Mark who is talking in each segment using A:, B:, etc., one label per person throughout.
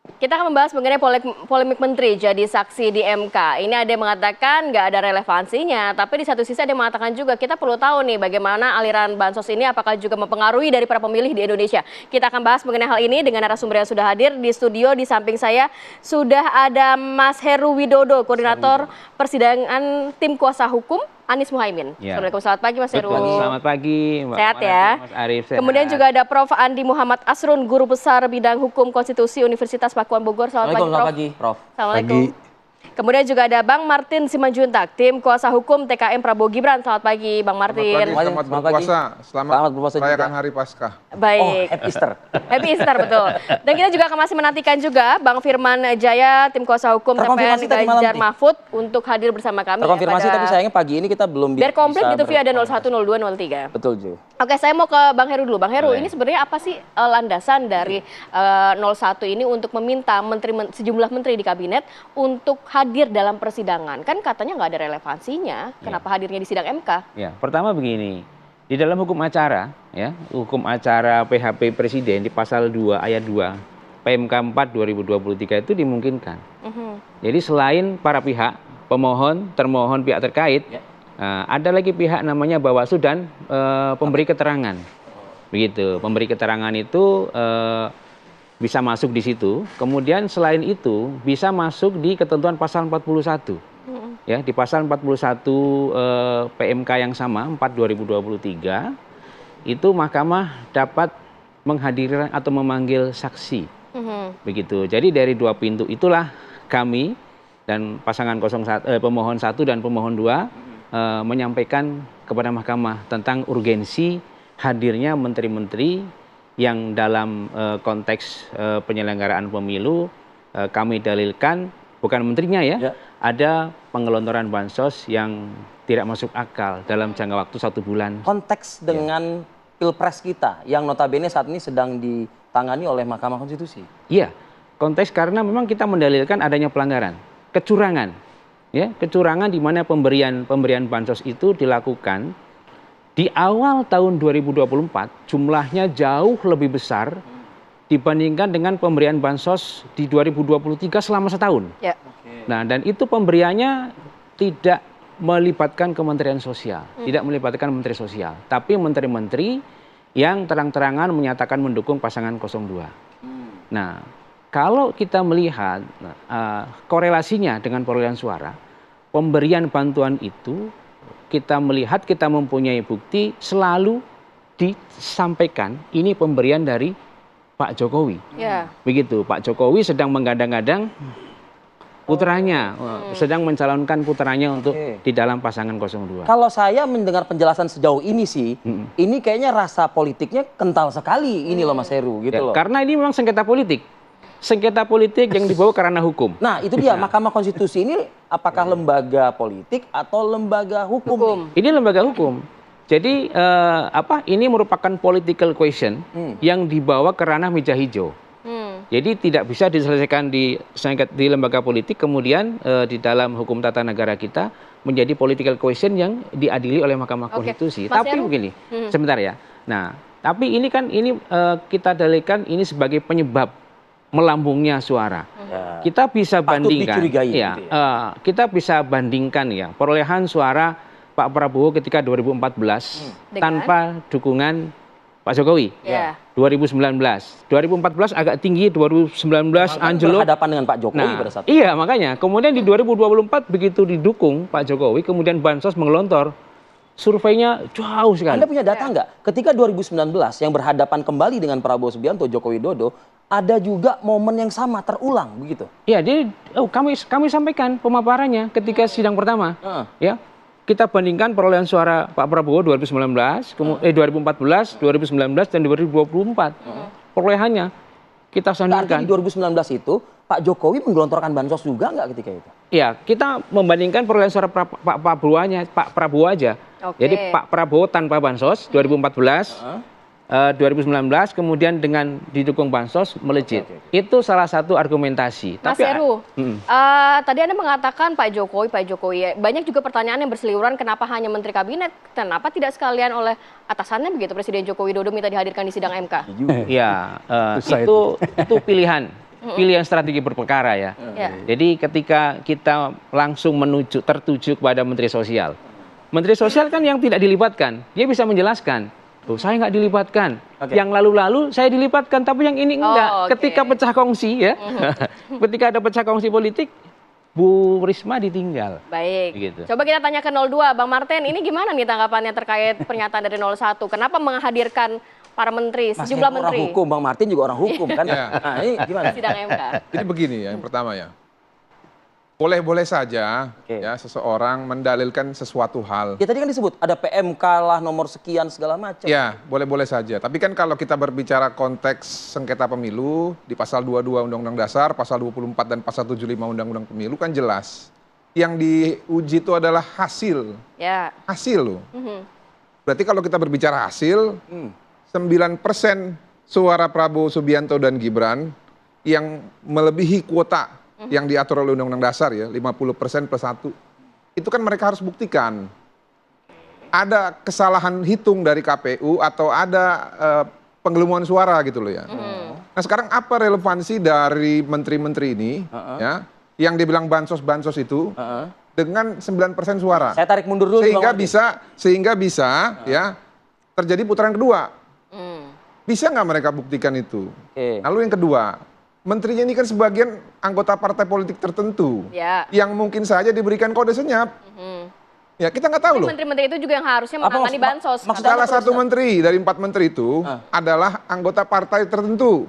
A: Kita akan membahas mengenai polemik menteri jadi saksi di MK. Ini ada yang mengatakan nggak ada relevansinya, tapi di satu sisi ada yang mengatakan juga kita perlu tahu nih bagaimana aliran bansos ini apakah juga mempengaruhi dari para pemilih di Indonesia. Kita akan bahas mengenai hal ini dengan narasumber yang sudah hadir di studio. Di samping saya sudah ada Mas Heru Widodo, koordinator persidangan tim kuasa hukum Anies Muhaimin.
B: Ya.
A: Assalamualaikum, selamat pagi Mas Heru.
B: Selamat pagi, Mbak.
A: Sehat ya.
B: Mas Arief, sehat.
A: Kemudian juga ada Prof. Andi Muhammad Asrun, Guru Besar Bidang Hukum Konstitusi Universitas Pakuan Bogor. Selamat pagi, Prof.
C: Selamat pagi, Prof.
A: Assalamualaikum. Kemudian juga ada Bang Martin Simanjuntak, tim kuasa hukum TKM Prabowo Gibran. Selamat pagi, Bang Martin.
D: Selamat berpuasa. Selamat
C: berpuasa juga.
D: merayakan Hari Paskah.
A: Baik.
C: Oh, Happy Easter.
A: Happy Easter, betul. Dan kita juga akan masih menantikan juga Bang Firman Jaya, tim kuasa hukum TPN Ganjar Mahfud untuk hadir bersama kami.
C: Terkonfirmasi, tapi sayangnya pagi ini kita belum
A: biar komplit gitu via ada 01, 02, 03.
C: Betul, Ju.
A: Oke, saya mau ke Bang Heru dulu. Bang Heru, ini sebenarnya apa sih landasan dari 01 ini untuk meminta sejumlah menteri di kabinet untuk hadir dalam persidangan? Kan katanya nggak ada relevansinya. Kenapa hadirnya di sidang MK?
B: Ya, pertama begini, di dalam hukum acara, ya, hukum acara PHP Presiden di pasal 2 ayat 2 PMK 4 2023 itu dimungkinkan. Jadi selain para pihak, pemohon, termohon, pihak terkait, ada lagi pihak namanya Bawaslu dan pemberi keterangan. Begitu, pemberi keterangan itu bisa masuk di situ. Kemudian selain itu bisa masuk di ketentuan pasal 41. Ya, di pasal 41 PMK yang sama 4 2023 itu Mahkamah dapat menghadirkan atau memanggil saksi. Begitu. Jadi dari dua pintu itulah kami dan pasangan 01, pemohon 1 dan pemohon 2 menyampaikan kepada Mahkamah tentang urgensi hadirnya menteri-menteri yang dalam konteks penyelenggaraan pemilu kami dalilkan bukan menterinya ya. Ada pengelontoran bansos yang tidak masuk akal dalam jangka waktu 1 bulan.
C: Konteks dengan Pilpres kita yang notabene saat ini sedang ditangani oleh Mahkamah Konstitusi.
B: Iya, konteks karena memang kita mendalilkan adanya pelanggaran, kecurangan. Ya, kecurangan di mana pemberian bansos itu dilakukan di awal tahun 2024 jumlahnya jauh lebih besar dibandingkan dengan pemberian bansos di 2023 selama setahun.
A: Ya.
B: Nah, dan itu pemberiannya tidak melibatkan Kementerian Sosial, tidak melibatkan Menteri Sosial, tapi menteri-menteri yang terang-terangan menyatakan mendukung pasangan 02. Nah, kalau kita melihat korelasinya dengan perolehan suara, pemberian bantuan itu kita melihat kita mempunyai bukti selalu disampaikan ini pemberian dari Pak Jokowi. Begitu, Pak Jokowi sedang menggadang-gadang putranya, sedang mencalonkan putranya untuk di dalam pasangan 02.
C: Kalau saya mendengar penjelasan sejauh ini sih, ini kayaknya rasa politiknya kental sekali ini loh Mas Heru gitu
B: Ya,
C: loh.
B: karena ini memang sengketa politik. Sengketa politik yang dibawa ke ranah hukum.
C: Nah, itu dia Mahkamah Konstitusi ini apakah lembaga politik atau lembaga hukum?
B: Ini lembaga hukum. Jadi ini merupakan political question yang dibawa ke ranah meja hijau. Jadi tidak bisa diselesaikan di lembaga politik, kemudian di dalam hukum tata negara kita menjadi political question yang diadili oleh Mahkamah Konstitusi. Tapi begini, sebentar ya. Nah, tapi ini kan kita dalilkan ini sebagai penyebab melambungnya suara. Kita bisa bandingkan, kita bisa bandingkan ya perolehan suara Pak Prabowo ketika 2014 tanpa dukungan Pak Jokowi. 2019 agak tinggi, 2019 anjlok.
C: Berhadapan dengan Pak Jokowi pada saat itu.
B: Iya, makanya. Kemudian di 2024 begitu didukung Pak Jokowi, kemudian bansos mengelontor, surveinya jauh sekali.
C: Anda punya data nggak? Ketika 2019 yang berhadapan kembali dengan Prabowo Subianto, Joko Widodo, ada juga momen yang sama terulang begitu.
B: Iya, jadi kami sampaikan pemaparannya ketika sidang pertama. Ya. Kita bandingkan perolehan suara Pak Prabowo 2014, 2019 dan 2024. Perolehannya kita sandingkan.
C: Di 2019 itu Pak Jokowi menggelontorkan bansos juga nggak ketika itu?
B: Iya, kita membandingkan perolehan suara Pak Prabowo aja. Jadi Pak Prabowo tanpa bansos 2014, 2019 kemudian dengan didukung bansos melejit. Itu salah satu argumentasi.
A: Mas Heru, tadi Anda mengatakan Pak Jokowi. Banyak juga pertanyaan yang berseliweran kenapa hanya Menteri Kabinet, kenapa tidak sekalian oleh atasannya begitu Presiden Joko Widodo minta dihadirkan di sidang MK?
B: Iya, itu pilihan. pilihan strategi berperkara ya.
A: Ya.
B: Jadi ketika kita langsung tertuju kepada Menteri Sosial. Menteri Sosial kan yang tidak dilibatkan, dia bisa menjelaskan. Tuh, saya nggak dilibatkan. Yang lalu-lalu saya dilibatkan, tapi yang ini enggak. Ketika pecah kongsi ya, ketika ada pecah kongsi politik, Bu Risma ditinggal.
A: Baik.
B: Gitu.
A: Coba kita tanya ke 02, Bang Martin, ini gimana nih tanggapannya terkait pernyataan dari 01? Kenapa menghadirkan para menteri, sejumlah menteri?
C: Orang hukum, Bang Martin juga orang hukum kan? Nah, ini gimana?
A: Sidang MK.
D: Jadi begini ya, yang pertama ya. Boleh-boleh saja ya seseorang mendalilkan sesuatu hal.
C: Ya tadi kan disebut ada PMK lah, nomor sekian segala macam.
D: Ya, boleh-boleh saja. Tapi kan kalau kita berbicara konteks sengketa pemilu di pasal 22 Undang-Undang Dasar, pasal 24 dan pasal 75 Undang-Undang Pemilu kan jelas. Yang diuji itu adalah hasil.
A: Ya.
D: Hasil loh. Berarti kalau kita berbicara hasil, 9% suara Prabowo Subianto dan Gibran yang melebihi kuota yang diatur oleh Undang-Undang Dasar ya, 50% plus 1. Itu kan mereka harus buktikan. Ada kesalahan hitung dari KPU atau ada penggelembungan suara gitu loh ya. Nah sekarang apa relevansi dari menteri-menteri ini ya, yang dibilang bansos-bansos itu dengan 9% suara.
C: Saya tarik mundur dulu.
D: Sehingga bisa ya terjadi putaran kedua. Bisa nggak mereka buktikan itu? Lalu yang kedua, menterinya ini kan sebagian anggota partai politik tertentu yang mungkin saja diberikan kode senyap. Ya kita nggak tahu loh.
A: Menteri-menteri itu juga yang harusnya menangani bansos.
D: Salah satu menteri dari 4 menteri itu adalah anggota partai tertentu.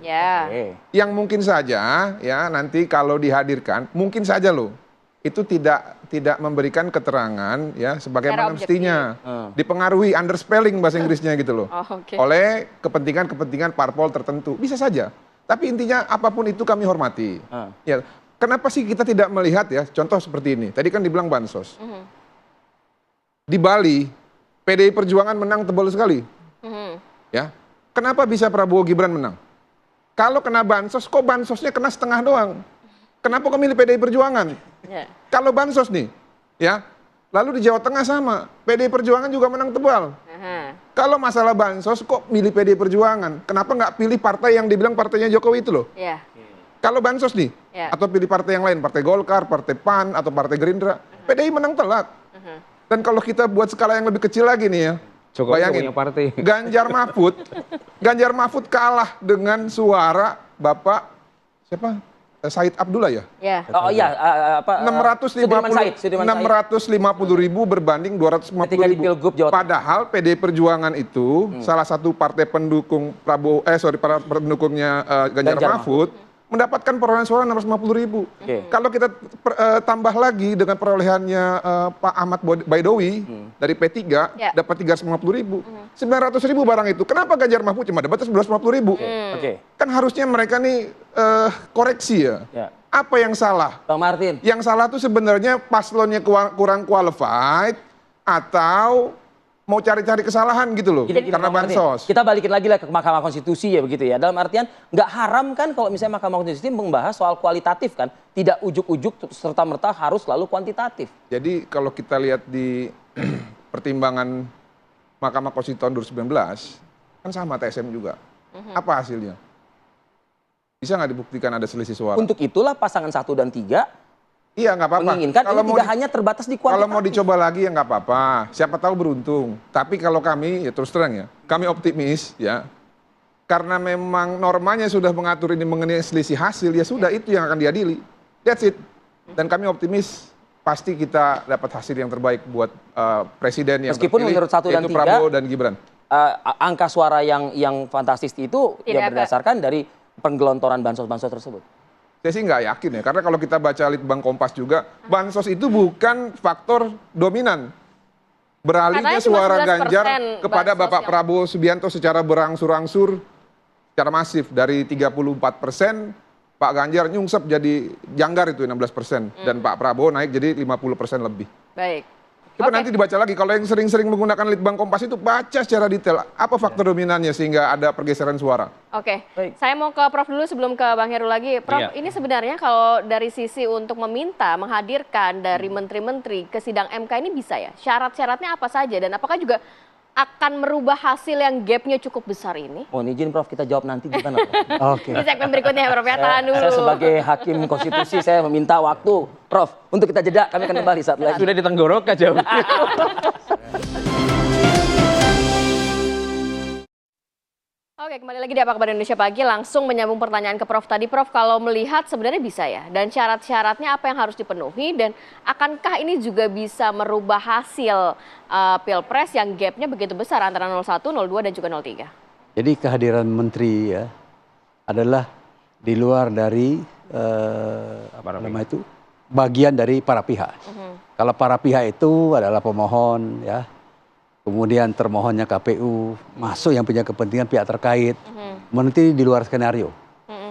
D: Yang mungkin saja ya nanti kalau dihadirkan, mungkin saja loh itu tidak memberikan keterangan ya sebagaimana mestinya. Dipengaruhi underspelling bahasa Inggrisnya gitu loh. Oleh kepentingan-kepentingan parpol tertentu. Bisa saja. Tapi intinya apapun itu kami hormati. Ya, kenapa sih kita tidak melihat ya contoh seperti ini? Tadi kan dibilang bansos. Di Bali, PDI Perjuangan menang tebal sekali. Ya, kenapa bisa Prabowo Gibran menang? Kalau kena bansos, kok bansosnya kena setengah doang? Kenapa kok milih PDI Perjuangan? Kalau bansos nih, ya, lalu di Jawa Tengah sama, PDI Perjuangan juga menang tebal. Kalau masalah bansos kok milih PDI Perjuangan? Kenapa nggak pilih partai yang dibilang partainya Jokowi itu loh? Kalau bansos nih, atau pilih partai yang lain, partai Golkar, partai PAN, atau partai Gerindra, PDI menang telak. Dan kalau kita buat skala yang lebih kecil lagi nih ya,
B: Jokowi
D: bayangin,
B: punya partai.
D: Ganjar Mahfud kalah dengan suara Bapak siapa? Said Abdullah ya?
C: Oh iya,
D: 650.000 berbanding 250.000. Padahal PDI Perjuangan itu salah satu partai pendukung pendukungnya Ganjar Mahfud mendapatkan perolehan suara 650.000. Kalau kita tambah lagi dengan perolehannya Pak Ahmad Baidowi dari P3 dapat 350.000. 900.000 barang itu. Kenapa Ganjar Mahfud cuma dapat 950.000? Kan harusnya mereka nih koreksi ya. Apa yang salah?
C: Bang Martin.
D: Yang salah tuh sebenarnya paslonnya kurang qualified atau mau cari-cari kesalahan gitu loh, karena bansos.
C: Kita balikin lagi lah ke Mahkamah Konstitusi ya begitu ya. Dalam artian nggak haram kan kalau misalnya Mahkamah Konstitusi membahas soal kualitatif kan, tidak ujuk-ujuk serta-merta harus selalu kuantitatif.
D: Jadi kalau kita lihat di pertimbangan Mahkamah Konstitusi tahun 2019 kan sama TSM juga. Apa hasilnya? Bisa nggak dibuktikan ada selisih suara?
C: Untuk itulah pasangan 1 dan 3
D: iya nggak apa-apa.
C: Menginginkan kalau tidak hanya terbatas di kualitatif.
D: Kalau mau dicoba lagi ya nggak apa-apa. Siapa tahu beruntung. Tapi kalau kami ya terus terang ya, kami optimis ya. Karena memang normanya sudah mengatur ini mengenai selisih hasil ya sudah itu yang akan diadili. That's it. Dan kami optimis pasti kita dapat hasil yang terbaik buat presiden yang
C: meskipun
D: terpilih,
C: menurut 1 dan 3
D: Prabowo dan Gibran.
C: Angka suara yang fantastis itu ya berdasarkan dari penggelontoran bansos-bansos tersebut.
D: Saya sih nggak yakin ya, karena kalau kita baca Litbang Kompas juga, bansos itu bukan faktor dominan. Beralihnya suara Ganjar kepada Bapak Prabowo Subianto secara berangsur-angsur, secara masif. Dari 34%, Pak Ganjar nyungsep jadi janggar itu 16%. Dan Pak Prabowo naik jadi 50% lebih.
A: Baik.
D: Coba nanti dibaca lagi, kalau yang sering-sering menggunakan Litbang Kompas itu baca secara detail apa faktor dominannya sehingga ada pergeseran suara.
A: Saya mau ke Prof dulu sebelum ke Bang Heru lagi. Prof, ini sebenarnya kalau dari sisi untuk meminta menghadirkan dari menteri-menteri ke sidang MK ini bisa ya? Syarat-syaratnya apa saja dan apakah juga akan merubah hasil yang gapnya cukup besar ini?
C: Oh, izin Prof, kita jawab nanti gimana, Prof?
E: Oke.
A: Di segmen berikutnya ya Prof, ya, tahan dulu.
C: Saya sebagai hakim konstitusi, saya meminta waktu. Prof, untuk kita jeda, kami akan kembali saat lagi.
B: Sudah ditenggorok aja.
A: Oke, kembali lagi di Apa Kabar Indonesia Pagi, langsung menyambung pertanyaan ke Prof tadi. Prof, kalau melihat sebenarnya bisa ya, dan syarat-syaratnya apa yang harus dipenuhi, dan akankah ini juga bisa merubah hasil Pilpres yang gapnya begitu besar antara 01, 02, dan juga 03?
E: Jadi kehadiran menteri ya adalah di luar dari bagian dari para pihak. Kalau para pihak itu adalah pemohon ya, kemudian termohonnya KPU, masuk yang punya kepentingan pihak terkait, menteri di luar skenario.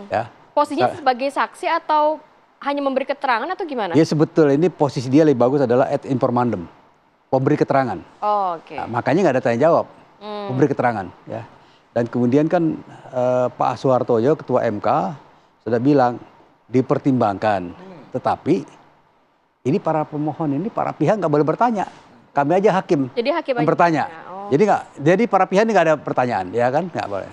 E: Ya.
A: Posisinya sebagai saksi atau hanya memberi keterangan atau gimana?
E: Ya sebetulnya ini posisi dia lebih bagus adalah ad informandum, pemberi keterangan.
A: Oh, oke.
E: Nah, makanya nggak ada tanya jawab, pemberi keterangan. Ya. Dan kemudian kan Pak Soehartojo, Ketua MK, sudah bilang dipertimbangkan. Tetapi ini para pemohon ini, para pihak nggak boleh bertanya. Kami aja hakim,
A: Jadi hakim
E: yang
A: aja
E: bertanya.
A: Oh.
E: Jadi para pihak ini nggak ada pertanyaan, ya kan? Nggak boleh.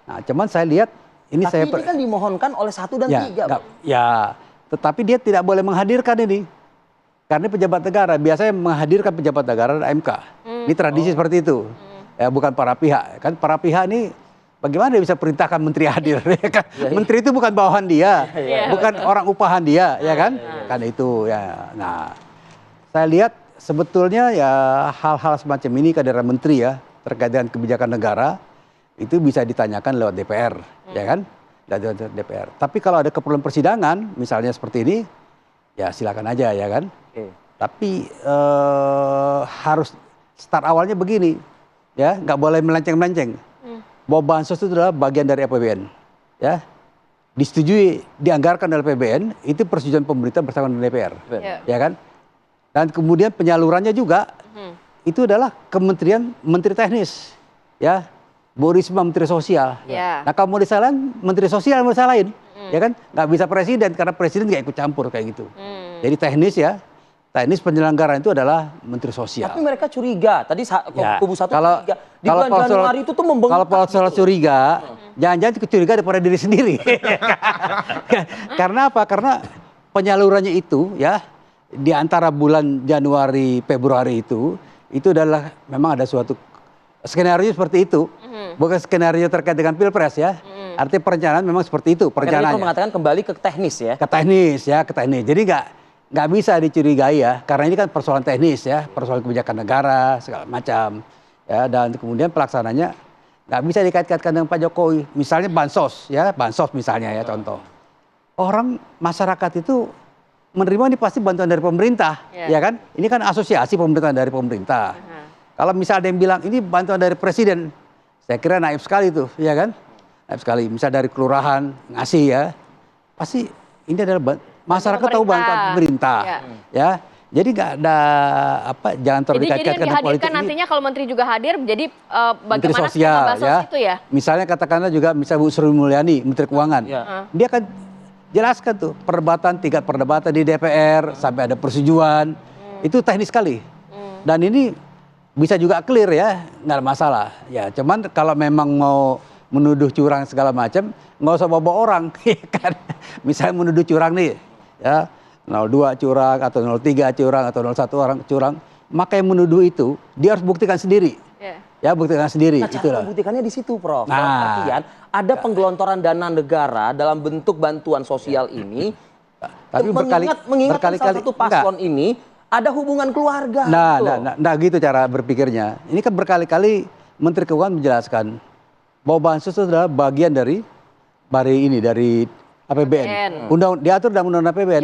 E: Nah, cuman saya lihat ini
C: Tapi ini kan dimohonkan oleh 1 dan 3.
E: Ya, tetapi dia tidak boleh menghadirkan ini. Karena pejabat negara, biasanya menghadirkan pejabat negara dan MK. Ini tradisi seperti itu. Ya, bukan para pihak. Kan para pihak ini bagaimana dia bisa perintahkan menteri hadir? Ya kan? Menteri itu bukan bawahan dia, bukan orang upahan dia, ya kan? Kan itu ya. Nah, saya lihat sebetulnya ya hal-hal semacam ini kehadiran menteri ya terkait dengan kebijakan negara itu bisa ditanyakan lewat DPR, ya kan? Dari DPR. Tapi kalau ada keperluan persidangan, misalnya seperti ini, ya silakan aja, ya kan? Tapi harus start awalnya begini, ya, nggak boleh melenceng-melenceng. Bahwa bansos itu adalah bagian dari APBN, ya, disetujui, dianggarkan oleh APBN, itu persetujuan pemerintah bersama dengan DPR, ya kan? Dan kemudian penyalurannya juga itu adalah kementerian, menteri teknis, ya, Bu Risma menteri sosial. Nah kalau mau disalahin menteri sosial mau disalahin, ya kan? Nggak bisa presiden karena presiden nggak ikut campur kayak gitu. Jadi teknis ya, teknis penyelenggaraan itu adalah menteri sosial.
C: Tapi mereka curiga, tadi kubu 1
E: kalau,
C: curiga. Di bulan Januari itu tuh membengkak.
E: Kalau soal curiga, jangan-jangan kecurigaan daripada diri sendiri. Karena apa? Karena penyalurannya itu ya, di antara bulan Januari, Februari itu adalah memang ada suatu skenario seperti itu. Bukan skenario terkait dengan Pilpres ya. Artinya perencanaan memang seperti itu perencanaannya.
C: Itu mengatakan kembali ke teknis ya.
E: Ke teknis ya, ke teknis. Jadi nggak bisa dicurigai ya, karena ini kan persoalan teknis ya, persoalan kebijakan negara segala macam ya, dan kemudian pelaksananya nggak bisa dikait-kaitkan dengan Pak Jokowi. Misalnya bansos ya, bansos misalnya ya contoh. Orang masyarakat itu menerima ini pasti bantuan dari pemerintah, ya kan? Ini kan asosiasi pemerintahan dari pemerintah. Kalau misalnya ada yang bilang ini bantuan dari presiden, saya kira naif sekali tuh, ya kan? Naif sekali. Misal dari kelurahan ngasih ya, pasti ini adalah masyarakat tahu bantuan pemerintah, ya. Jadi nggak ada apa, jangan terkait-kaitkan dengan politik.
A: Nantinya kalau menteri juga hadir, jadi bagaimana
E: menteri sosial ya.
A: Itu ya.
E: Misalnya katakanlah juga misal Bu Sri Mulyani, Menteri Keuangan, dia akan jelaskan tuh tingkat perdebatan di DPR sampai ada persetujuan, itu teknis sekali. Dan ini bisa juga clear ya, nggak ada masalah. Ya, cuman kalau memang mau menuduh curang segala macam, nggak usah bawa orang, kan? Misalnya menuduh curang nih, ya 02 curang atau 03 curang atau 01 orang curang, maka yang menuduh itu dia harus buktikan sendiri. Ya, buktikan sendiri.
C: Nah, cara membuktikannya di situ, Prof. Artian ada penggelontoran dana negara dalam bentuk bantuan sosial ini. Tapi mengingat salah satu paslon ini ada hubungan keluarga.
E: Nah, gitu cara berpikirnya. Ini kan berkali-kali Menteri Keuangan menjelaskan bahwa bansos itu adalah bagian dari APBN. Diatur dalam undang-undang APBN.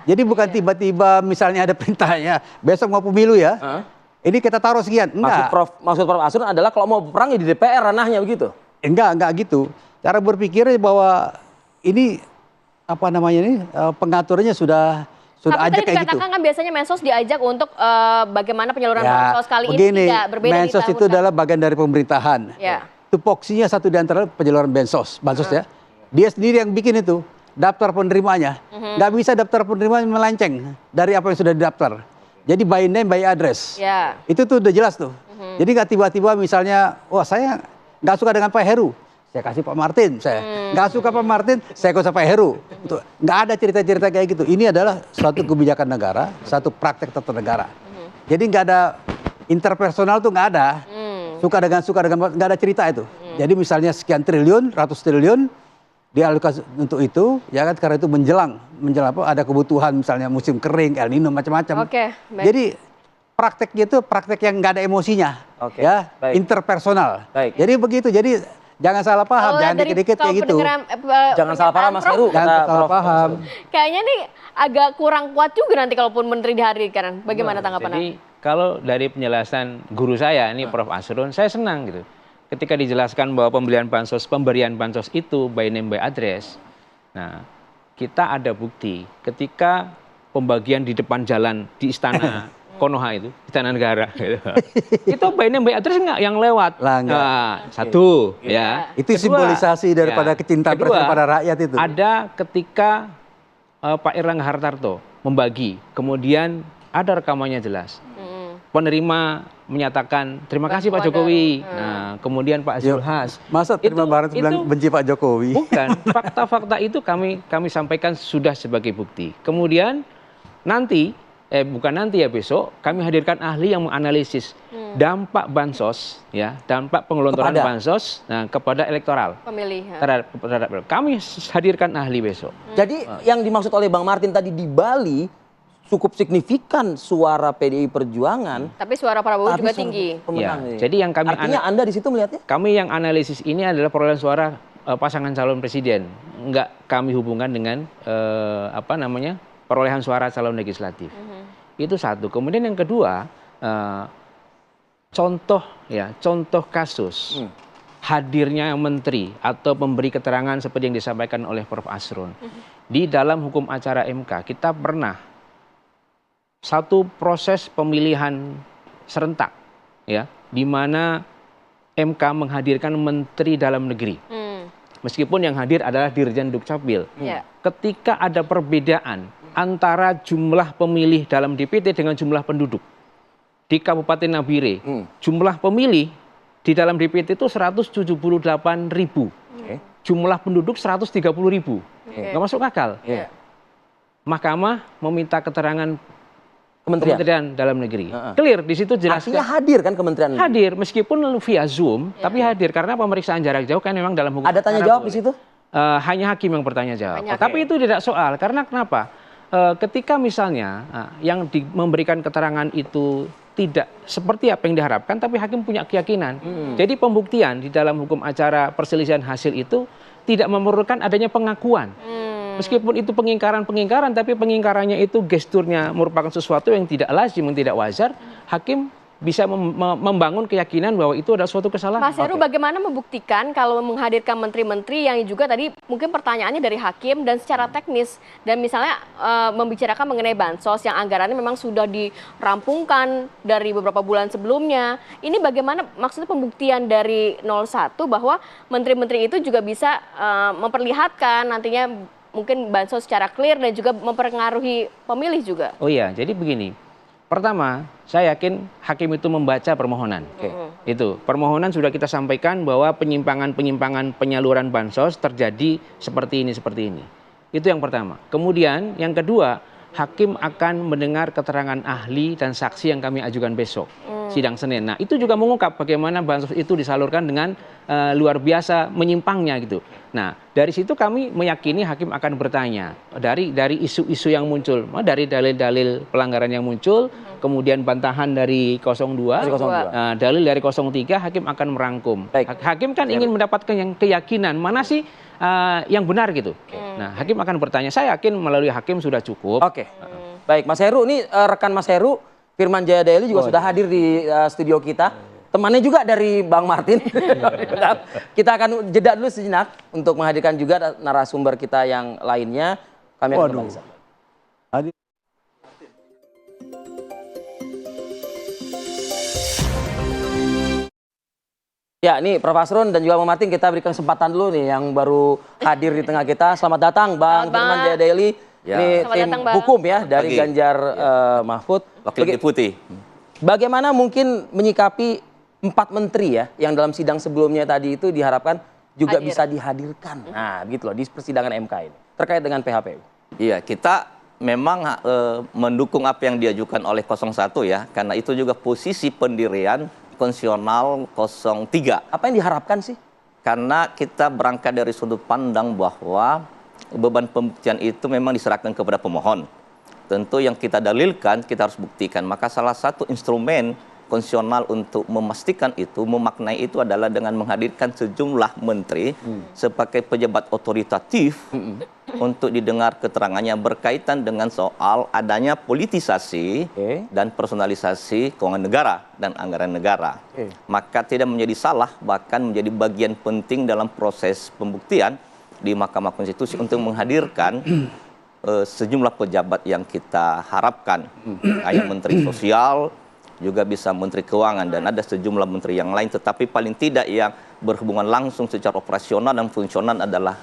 E: Jadi bukan tiba-tiba misalnya ada perintahnya, besok mau pemilu ya. Ini kita taruh sekian. Enggak.
C: Maksud Prof Asrun adalah kalau mau perang ya di DPR ranahnya begitu.
E: Enggak gitu. Cara berpikirnya bahwa ini apa namanya ini pengaturannya sudah aja kayak gitu. Tapi tadi
A: dikatakan kan biasanya Mensos diajak untuk bagaimana penyaluran bansos kali ini tidak berbeda.
E: Mensos itu adalah bagian dari pemerintahan. Tupoksinya satu di antara penyaluran bansos ya. Dia sendiri yang bikin itu daftar penerimanya. Nggak bisa daftar penerimanya melenceng dari apa yang sudah didaftar. Jadi by name by address. Itu tuh udah jelas tuh. Jadi nggak tiba-tiba misalnya, wah saya nggak suka dengan Pak Heru, saya kasih Pak Martin. Saya nggak suka Pak Martin, saya kasih Pak Heru. Nggak ada cerita-cerita kayak gitu. Ini adalah suatu kebijakan negara, satu praktek tata negara. Jadi nggak ada interpersonal tuh nggak ada. Suka dengan nggak ada cerita itu. Jadi misalnya sekian triliun, ratus triliun dialokasi untuk itu, ya kan, karena itu menjelang apa, ada kebutuhan misalnya musim kering, El Nino, macam-macam. Jadi prakteknya itu praktek yang nggak ada emosinya, ya, interpersonal. Jadi begitu. Jadi jangan salah paham, jangan dikit-dikit kayak gitu.
C: Jangan salah paham Mas Heru.
E: Jangan salah paham.
A: Kayaknya nih agak kurang kuat juga nanti kalaupun menteri dihadirkan. Bagaimana tanggapan Anda?
B: Jadi kalau dari penjelasan guru saya, ini Prof. Asrun, saya senang gitu. Ketika dijelaskan bahwa pemberian bansos itu by name by address. Nah, kita ada bukti ketika pembagian di depan jalan di Istana Konoha itu, Istana Negara gitu. Itu by name by address enggak yang lewat. Nah, satu ya.
E: Itu kedua, simbolisasi daripada kecintaan presiden pada rakyat itu.
B: Ada ketika Pak Erlangga Hartarto membagi, kemudian ada rekamannya jelas. Penerima menyatakan terima kasih Pak Jokowi. Nah, kemudian Pak Zulhas.
E: Masa terima barat bilang benci Pak Jokowi?
B: Bukan, fakta-fakta itu kami sampaikan sudah sebagai bukti. Kemudian nanti, bukan nanti ya, besok kami hadirkan ahli yang menganalisis dampak bansos, ya, dampak pengelontoran bansos kepada elektoral.
A: Pemilih.
B: Terhadap, kami hadirkan ahli besok.
C: Jadi yang dimaksud oleh Bang Martin tadi di Bali cukup signifikan suara PDI Perjuangan.
A: Tapi suara Prabowo juga tinggi.
B: Ya, jadi yang kami
C: artinya Anda di situ melihatnya?
B: Kami yang analisis ini adalah perolehan suara pasangan calon presiden. Enggak kami hubungkan dengan perolehan suara calon legislatif. Itu satu. Kemudian yang kedua, contoh kasus hadirnya menteri atau pemberi keterangan seperti yang disampaikan oleh Prof. Asrun. Di dalam hukum acara MK kita pernah satu proses pemilihan serentak, ya, di mana MK menghadirkan Menteri Dalam Negeri, meskipun yang hadir adalah Dirjen Dukcapil. Ketika ada perbedaan antara jumlah pemilih dalam DPT dengan jumlah penduduk di Kabupaten Nabire, jumlah pemilih di dalam DPT itu 178.000, jumlah penduduk 130.000, nggak masuk akal. Mahkamah meminta keterangan Kementerian Dalam Negeri. Clear di situ jelas.
C: Artinya hadir kan Kementerian Negeri?
B: Hadir meskipun via Zoom, tapi hadir karena pemeriksaan jarak jauh kan memang dalam hukum.
C: Ada tanya jawab di situ?
B: Hanya hakim yang bertanya jawab. Tapi itu tidak soal karena kenapa? Ketika misalnya yang memberikan keterangan itu tidak seperti apa yang diharapkan, tapi hakim punya keyakinan. Jadi pembuktian di dalam hukum acara perselisihan hasil itu tidak memerlukan adanya pengakuan. Meskipun itu pengingkaran, tapi pengingkarannya itu gesturnya merupakan sesuatu yang tidak lazim, yang tidak wajar, hakim bisa membangun keyakinan bahwa itu adalah suatu kesalahan.
A: Mas Heru, bagaimana membuktikan kalau menghadirkan menteri-menteri yang juga tadi mungkin pertanyaannya dari hakim dan secara teknis, dan misalnya membicarakan mengenai bansos yang anggarannya memang sudah dirampungkan dari beberapa bulan sebelumnya. Ini bagaimana maksudnya pembuktian dari 01 bahwa menteri-menteri itu juga bisa memperlihatkan nantinya mungkin bansos secara clear dan juga mempengaruhi pemilih juga.
B: Oh iya, jadi begini. Pertama, saya yakin hakim itu membaca permohonan. Itu permohonan sudah kita sampaikan bahwa penyimpangan penyaluran bansos terjadi seperti ini. Itu yang pertama. Kemudian yang kedua, hakim akan mendengar keterangan ahli dan saksi yang kami ajukan besok sidang Senin. Nah, itu juga mengungkap bagaimana bansos itu disalurkan dengan luar biasa menyimpangnya gitu. Nah, dari situ kami meyakini hakim akan bertanya dari isu-isu yang muncul, dari dalil-dalil pelanggaran yang muncul, kemudian bantahan dari 02, dalil dari 03, hakim akan merangkum. Hakim kan ingin mendapatkan yang keyakinan mana sih yang benar gitu. Nah, hakim akan bertanya. Saya yakin melalui hakim sudah cukup.
C: Baik, Mas Heru, ini rekan Mas Heru, Firman Jaya Daily juga sudah hadir di studio kita. Temannya juga dari Bang Martin. Kita akan jeda dulu sejenak untuk menghadirkan juga narasumber kita yang lainnya. Kami akan kembali. Ya, ini Prof. Asrun dan juga Bang Martin, kita berikan kesempatan dulu nih yang baru hadir di tengah kita. Selamat datang Bang Firman Jaya Daily. Ini tim hukum ya dari Ganjar Mahfud.
F: Wakil Deputi.
C: Bagaimana mungkin menyikapi menteri ya yang dalam sidang sebelumnya tadi itu diharapkan juga bisa dihadirkan. Nah, begitu loh di persidangan MK ini terkait dengan PHPU.
F: Iya, kita memang mendukung apa yang diajukan oleh 01 ya, karena itu juga posisi pendirian konstitusional 03.
C: Apa yang diharapkan sih?
F: Karena kita berangkat dari sudut pandang bahwa beban pembuktian itu memang diserahkan kepada pemohon. Tentu yang kita dalilkan, kita harus buktikan. Maka salah satu instrumen konstitusional untuk memastikan itu, memaknai itu adalah dengan menghadirkan sejumlah menteri sebagai pejabat otoritatif untuk didengar keterangannya berkaitan dengan soal adanya politisasi dan personalisasi keuangan negara dan anggaran negara. Maka tidak menjadi salah, bahkan menjadi bagian penting dalam proses pembuktian di Mahkamah Konstitusi untuk menghadirkan sejumlah pejabat yang kita harapkan. Kayak Menteri Sosial, juga bisa Menteri Keuangan, dan ada sejumlah menteri yang lain, tetapi paling tidak yang berhubungan langsung secara operasional dan fungsional adalah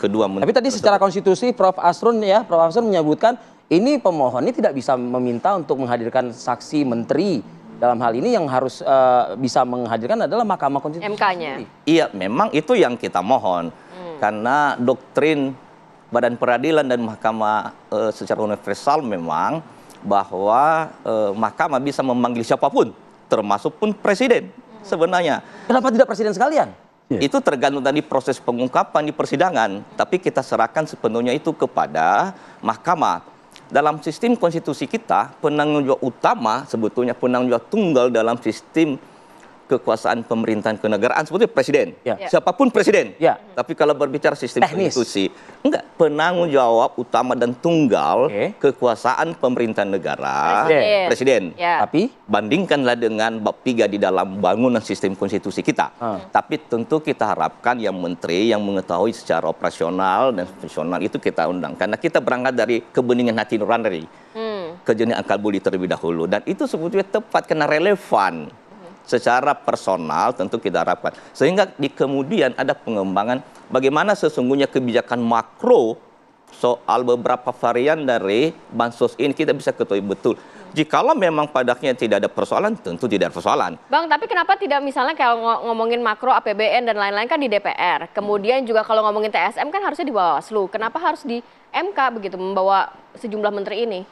F: kedua menteri.
C: Tapi tadi secara konstitusi Prof. Asrun menyebutkan ini pemohon ini tidak bisa meminta untuk menghadirkan saksi menteri. Dalam hal ini yang harus bisa menghadirkan adalah Mahkamah Konstitusi.
A: MK-nya.
F: Iya, memang itu yang kita mohon. Karena doktrin Badan Peradilan dan Mahkamah secara universal memang bahwa mahkamah bisa memanggil siapapun, termasuk pun presiden sebenarnya.
C: Kenapa tidak presiden sekalian?
F: Itu tergantung dari proses pengungkapan di persidangan, tapi kita serahkan sepenuhnya itu kepada mahkamah. Dalam sistem konstitusi kita, penanggung jawab utama sebetulnya penanggung jawab tunggal dalam sistem kekuasaan pemerintahan kenegaraan sebetulnya presiden. Siapapun presiden. Tapi kalau berbicara sistem konstitusi, enggak, penanggung jawab utama dan tunggal kekuasaan pemerintahan negara presiden.
C: Tapi
F: bandingkanlah dengan bab 3 di dalam bangunan sistem konstitusi kita. Tapi tentu kita harapkan yang menteri yang mengetahui secara operasional dan fungsional itu kita undang. Karena kita berangkat dari kebeningan hati nurani, kejernihan akal budi terlebih dahulu. Dan itu sebetulnya tepat karena relevan. Secara personal tentu kita harapkan. Sehingga di kemudian ada pengembangan bagaimana sesungguhnya kebijakan makro soal beberapa varian dari bansos ini kita bisa ketahui betul. Jikalau memang padanya tidak ada persoalan, tentu tidak ada persoalan.
A: Bang, tapi kenapa tidak misalnya kalau ngomongin makro APBN dan lain-lain kan di DPR. Kemudian juga kalau ngomongin TSM kan harusnya di Bawaslu. Kenapa harus di MK begitu membawa sejumlah menteri ini?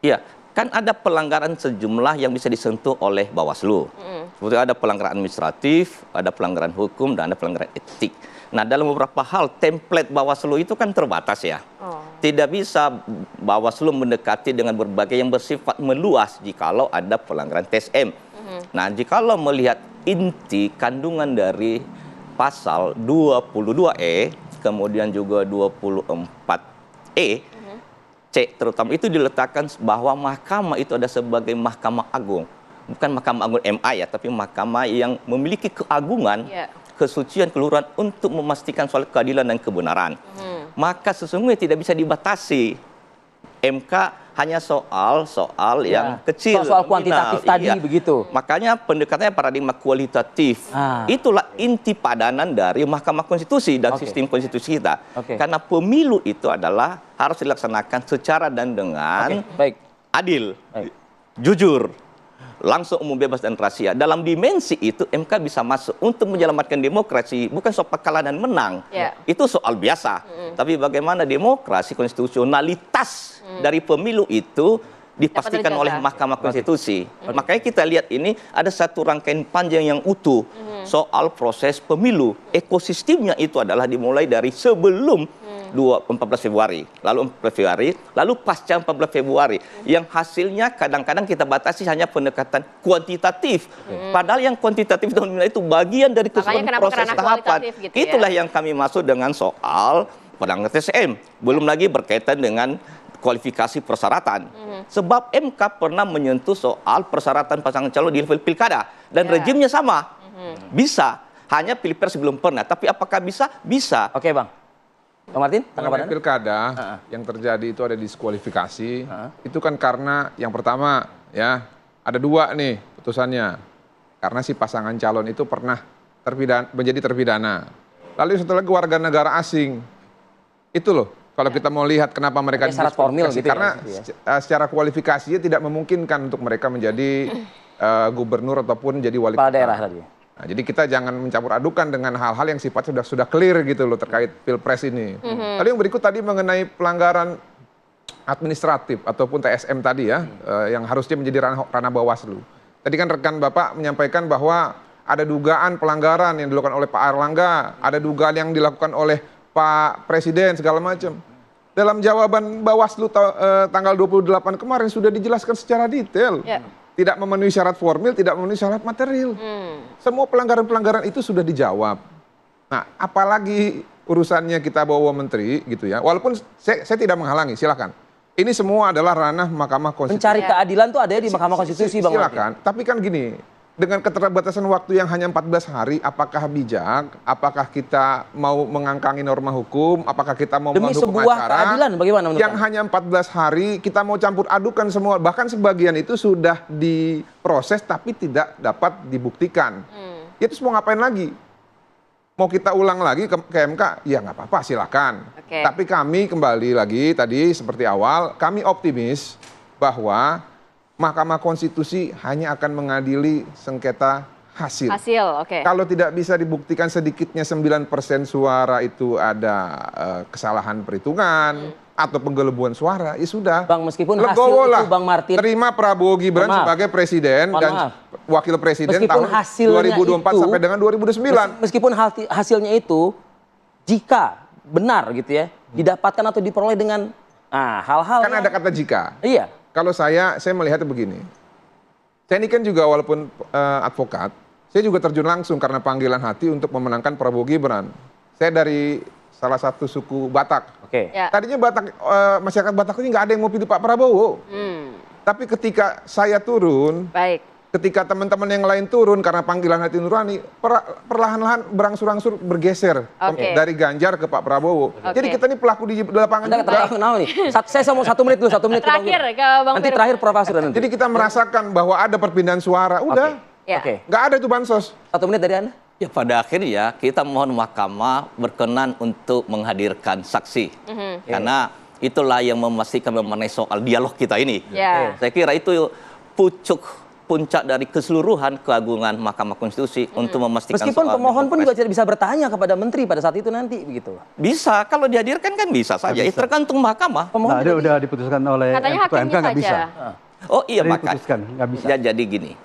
F: Iya. Kan ada pelanggaran sejumlah yang bisa disentuh oleh Bawaslu. Seperti ada pelanggaran administratif, ada pelanggaran hukum, dan ada pelanggaran etik. Nah, dalam beberapa hal, template Bawaslu itu kan terbatas ya. Tidak bisa Bawaslu mendekati dengan berbagai yang bersifat meluas jikalau ada pelanggaran TSM. Nah, jikalau melihat inti kandungan dari pasal 22E, kemudian juga 24E, C terutama itu diletakkan bahwa mahkamah itu ada sebagai mahkamah agung. Bukan mahkamah agung MA ya, tapi mahkamah yang memiliki keagungan, kesucian, keluhuran untuk memastikan soal keadilan dan kebenaran. Maka sesungguhnya tidak bisa dibatasi. MK hanya soal yang kecil.
C: Soal kuantitatif tadi begitu.
F: Makanya pendekatannya paradigma kualitatif. Itulah inti padanan dari Mahkamah Konstitusi dan sistem konstitusi kita. Karena pemilu itu adalah harus dilaksanakan secara dan dengan adil, jujur, langsung, umum, bebas, dan rahasia. Dalam dimensi itu MK bisa masuk untuk menyelamatkan demokrasi, bukan soal kalah dan menang. Itu soal biasa. Tapi bagaimana demokrasi, konstitusionalitas dari pemilu itu dipastikan oleh Mahkamah Konstitusi. Makanya kita lihat ini ada satu rangkaian panjang yang utuh soal proses pemilu. Ekosistemnya itu adalah dimulai dari sebelum 14 Februari, lalu 14 Februari, lalu pasca 14 Februari, yang hasilnya kadang-kadang kita batasi hanya pendekatan kuantitatif. Padahal yang kuantitatif itu bagian dari keseluruhan proses tahapan. Gitu itulah yang kami maksud dengan soal pelanggaran TSM. Belum lagi berkaitan dengan kualifikasi persyaratan. Sebab MK pernah menyentuh soal persyaratan pasangan calon di level pilkada. Dan rejimnya sama. Bisa. Hanya pilpres belum pernah. Tapi apakah bisa? Bisa.
C: Oke, Bang. Bang Martin,
D: tanggapan pilkada yang terjadi itu ada diskualifikasi. Itu kan karena yang pertama ya ada dua nih putusannya. Karena si pasangan calon itu pernah menjadi terpidana. Lalu satu lagi warga negara asing. Itu loh. Kalau kita mau lihat kenapa mereka
C: syarat formil gitu
D: karena secara kualifikasinya tidak memungkinkan untuk mereka menjadi gubernur ataupun jadi wali
C: kepala
D: kota.
C: daerah tadi.
D: Nah, jadi kita jangan mencampur adukan dengan hal-hal yang sifatnya sudah clear gitu loh terkait Pilpres ini. Lalu yang berikut tadi mengenai pelanggaran administratif ataupun TSM tadi ya, yang harusnya menjadi ranah Bawaslu. Tadi kan rekan Bapak menyampaikan bahwa ada dugaan pelanggaran yang dilakukan oleh Pak Airlangga, ada dugaan yang dilakukan oleh Pak Presiden segala macam. Dalam jawaban Bawaslu tanggal 28 kemarin sudah dijelaskan secara detail. Yeah. Tidak memenuhi syarat formil, tidak memenuhi syarat material. Semua pelanggaran-pelanggaran itu sudah dijawab. Nah, apalagi urusannya kita bawa menteri gitu ya. Walaupun saya tidak menghalangi, silakan. Ini semua adalah ranah Mahkamah Konstitusi.
C: Mencari keadilan tuh ada di Mahkamah Konstitusi, Bang.
D: Silakan. Tapi kan gini, dengan keterbatasan waktu yang hanya 14 hari, apakah bijak? Apakah kita mau mengangkangi norma hukum? Apakah kita mau
C: demi
D: menghukum
C: sebuah
D: acara?
C: keadilan bagaimana menurut
D: Yang hanya 14 hari, kita mau campur adukan semua. Bahkan sebagian itu sudah diproses tapi tidak dapat dibuktikan. Itu mau ngapain lagi? Mau kita ulang lagi ke MK? Ya nggak apa-apa, silakan. Tapi kami kembali lagi tadi seperti awal, kami optimis bahwa Mahkamah Konstitusi hanya akan mengadili sengketa hasil. Kalau tidak bisa dibuktikan sedikitnya 9% suara itu ada kesalahan perhitungan atau penggelembungan suara, ya sudah.
C: Bang, meskipun hasil itu, Bang Martin,
D: terima Prabowo Gibran sebagai presiden dan wakil presiden tahun 2024 sampai dengan 2009.
C: Meskipun hasilnya itu, jika benar gitu ya, didapatkan atau diperoleh dengan hal-hal
D: kan ada kata jika.
C: Iya.
D: Kalau saya melihatnya begini. Saya ini kan juga walaupun advokat, saya juga terjun langsung karena panggilan hati untuk memenangkan Prabowo Gibran. Saya dari salah satu suku Batak. Tadinya masyarakat Batak ini nggak ada yang mau pilih Pak Prabowo. Tapi ketika saya turun, ketika teman-teman yang lain turun karena panggilan hati nurani, perlahan-lahan berangsur-angsur bergeser dari Ganjar ke Pak Prabowo. Jadi kita ini pelaku di lapangan juga.
C: Saya mau 1 menit dulu, 1 menit.
A: Terakhir ke Bang
C: nanti terakhir Prof. Asri nanti.
D: Jadi kita merasakan bahwa ada perpindahan suara, udah. Nggak ada itu bansos.
C: 1 menit dari Anda.
F: Ya pada akhirnya kita mohon Mahkamah berkenan untuk menghadirkan saksi. Karena itulah yang memastikan mengenai soal dialog kita ini. Saya kira itu puncak dari keseluruhan keagungan Mahkamah Konstitusi untuk memastikan
C: meskipun pemohon pun juga tidak bisa bertanya kepada menteri pada saat itu nanti begitu.
F: Bisa, kalau dihadirkan kan bisa saja. Itu tergantung Mahkamah.
E: Nah, dia udah diputuskan oleh
A: Ketua MK
E: nggak bisa.
F: Oh iya, maka
E: nggak bisa.
F: Ya, jadi gini,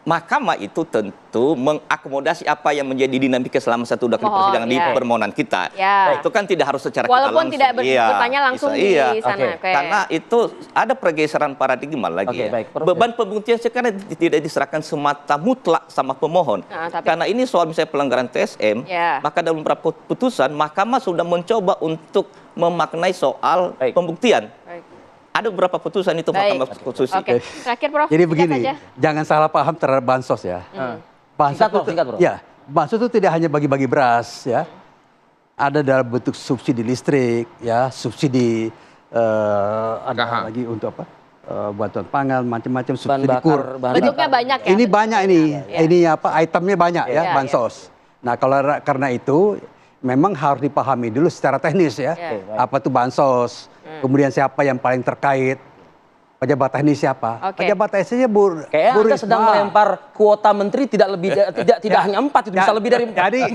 F: Mahkamah itu tentu mengakomodasi apa yang menjadi dinamika selama satu kali persidangan di permohonan kita.
A: Itu
F: kan tidak harus secara
A: walaupun
F: kita langsung.
A: tidak bertanya langsung di sana.
F: Karena itu ada pergeseran paradigma lagi. Beban pembuktian sekarang tidak diserahkan semata mutlak sama pemohon. Karena ini soal misalnya pelanggaran TSM, maka dalam beberapa putusan Mahkamah sudah mencoba untuk memaknai soal pembuktian. Ada beberapa putusan itu Mahkamah Konstitusi.
A: Terakhir Prof.
E: Jadi begini, jangan salah paham terhadap bansos ya.
C: Singkat, Bro.
E: Ya, bansos itu tidak hanya bagi-bagi beras ya. Ada dalam bentuk subsidi listrik, ya, subsidi ada lagi untuk apa? Bantuan pangan, macam-macam subsidi kur.
A: Bentuknya banyak ya.
E: Ini banyak ini. Ini apa? Itemnya banyak ya, bansos. Nah, karena itu memang harus dipahami dulu secara teknis ya. Apa itu bansos? Kemudian siapa yang paling terkait? Pejabat teknis siapa? Pejabat teknisnya
C: kayak Anda sedang melempar kuota menteri tidak hanya 4, itu bisa lebih dari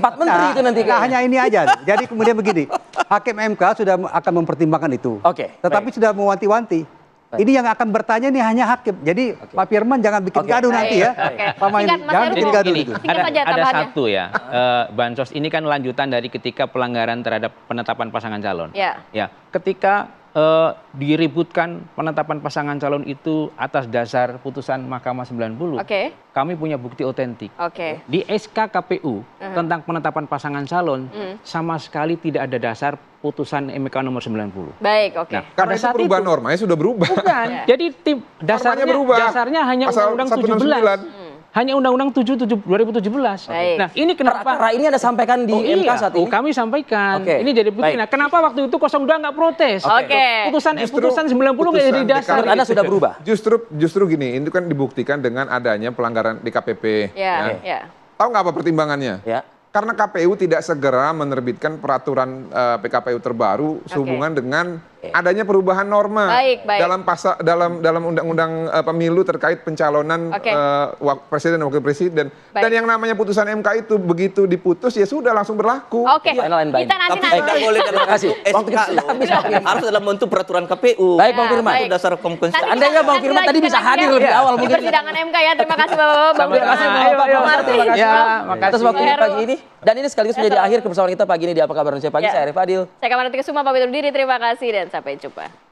C: 4 menteri itu nanti.
E: Hanya ini aja. Jadi kemudian begini, Hakim MK sudah akan mempertimbangkan itu. Tetapi sudah mewanti-wanti. Ini yang akan bertanya ini hanya hakim. Jadi Pak Firman jangan bikin gaduh nanti ya. Jangan bikin gaduh itu.
B: Ada satu ya, bansos ini kan lanjutan dari ketika pelanggaran terhadap penetapan pasangan calon. Ya, ketika diributkan penetapan pasangan calon itu atas dasar putusan Mahkamah 90. Kami punya bukti otentik. Di SK KPU tentang penetapan pasangan calon sama sekali tidak ada dasar putusan MK nomor 90.
D: Nah, karena itu perubahan normanya sudah berubah.
B: Bukan. Jadi dasarnya hanya Undang-Undang 17. Hanya Undang-Undang 7 2017. Nah, ini kenapa?
C: Ini Anda sampaikan di MK saat ini?
B: Kami sampaikan. Ini jadi bukti. Nah, kenapa waktu itu 02 nggak protes? Putusan 90 nggak jadi dasar.
C: Anda sudah berubah.
D: Justru gini, itu kan dibuktikan dengan adanya pelanggaran DKPP. Tahu nggak apa pertimbangannya? Karena KPU tidak segera menerbitkan peraturan PKPU terbaru sehubungan dengan adanya perubahan norma dalam undang-undang pemilu terkait pencalonan presiden dan wakil presiden. Dan yang namanya putusan MK itu begitu diputus ya sudah langsung berlaku.
A: Oke. Kita nanti
F: boleh terima kasih. Harus dalam bentuk peraturan KPU.
C: Baik, Bang Firman.
F: Itu dasar hukum konstitusi.
C: Anda ya Bang Firman tadi bisa hadir lebih awal
A: di persidangan MK ya. Terima kasih Bapak-bapak.
C: Terima kasih Bapak atas waktunya pagi ini. Dan ini sekaligus menjadi akhir kebersamaan kita pagi ini di Apa Kabar Indonesia Pagi. Saya Arif Fadil.
A: Saya Kamar Tika Suma pamit undur diri. Terima kasih dan sampai jumpa.